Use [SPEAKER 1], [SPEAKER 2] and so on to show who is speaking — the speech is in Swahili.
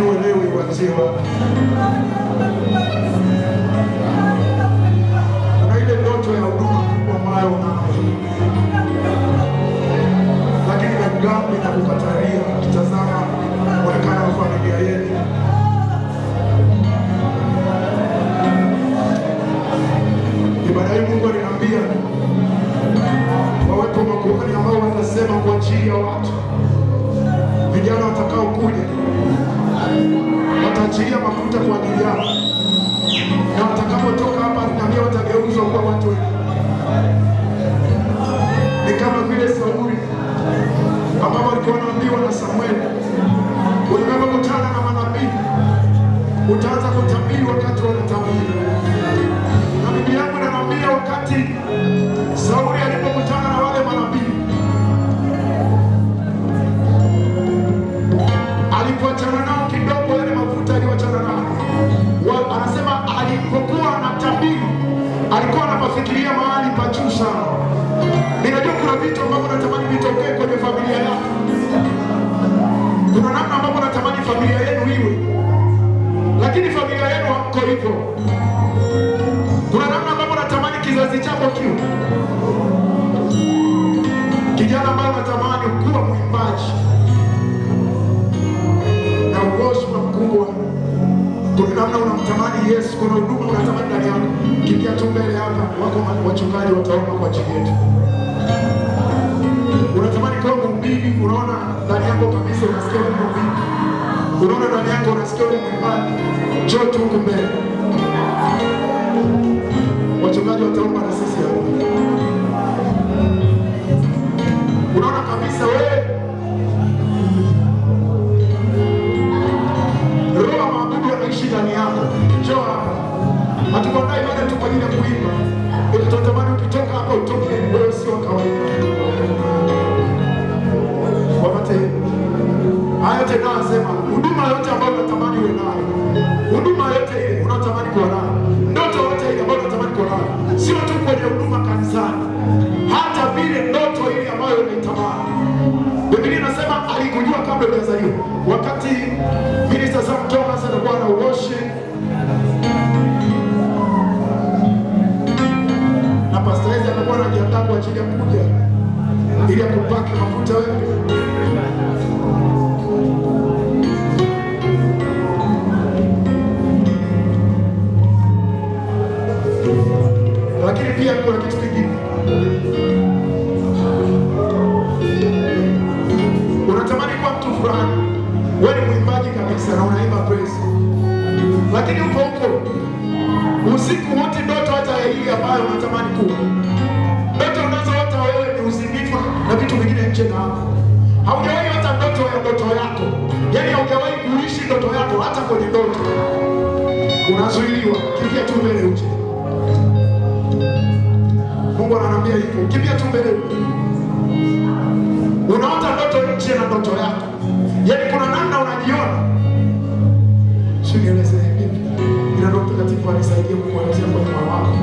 [SPEAKER 1] lakini uelewe uanzie wapi. Kuna ile ndoto ya huduma ambayo lakini Mungu na kukataria kitazama muonekano wa familia yenu. Ibada hii Mungu aliniambia wawepo makuhani ambao wanasema kwa ajili ya watu vijana watakao kuja wataachilia mafuta kwa ajili yao, na watakapotoka hapa ninaambia watageuzwa kuwa watu wengi. Ni kama vile Sauli ambao walikuwa wanaambiwa na Samueli, unapokutana na manabii utaanza kutabiri wakati wanatabiri. Na Biblia yangu inaniambia wakati Sauli alipokutana na wale manabii, alipoachana nao kidogo, yale mafuta aliyoachana nao, anasema alipokuwa anatabiri alikuwa anapafikiria mahali pa juu sana. Ninajua kuna vitu ambavyo natamani vitokee kwenye familia yako. Kuna namna ambavyo natamani familia yenu iwe, lakini familia yenu hamko hivyo. Kuna namna ambavyo natamani kizazi chako kiwe. Kijana ambaye natamani kuwa mwimbaji na ugospel mkubwa, kuna namna unamtamani Yesu, kuna huduma unatamani ndani yako. Kimbia tu mbele hapa, wako wachungaji wataomba kwa ajili yetu. Unatamani kuwa mhubiri, unaona ndani yako kabisa unasikia ni mhubiri. Unaona ndani yako unasikia ni mwimbaji. Njoo tu huko mbele. Wachungaji wataomba na sisi hapa. Unaona kabisa wewe roho ya maabudu anaishi ndani yako. Njoo hapa. Hatukuandaa ibada tu kwa ajili ya kuimba. Tunatamani ukitoka hapa utoke wewe sio kawaida. Wapate haya tena, nasema huduma yote ambayo unatamani uwe nayo, huduma yote ile unatamani kuwa nayo, ndoto yote ile ambayo unatamani kuwa nayo, sio tu kwenye huduma kanisani, hata vile ndoto ile ambayo unaitamani. Biblia inasema alikujua kabla hujazaliwa. Wakati Minister Sam Thomas alikuwa na worship na Pastor Ezra alikuwa anajiandaa kwa ajili ya kuja ili akupake mafuta wewe, lakini pia kuna kitu kingine. Unatamani kuwa mtu fulani, wewe ni mwimbaji kabisa na unaimba praise, lakini uko huko usiku wote ndoto hata ile ambayo unatamani kuwa. Ndoto unazoota wewe ni uzinifu na vitu vingine nje na hapo. Haujawahi hata ndoto ya ndoto yako. Yaani haujawahi kuishi ndoto yako hata kwenye ndoto. Unazuiliwa, kimbia tu mbele uje. Mungu ananiambia hivyo, kimbia tu mbele uje. Unaota ndoto nje na ndoto yako. Yaani kuna namna unajiona. Sinieleze hivi. Ila Roho Mtakatifu anisaidie kukuelezea kwa moyo wako.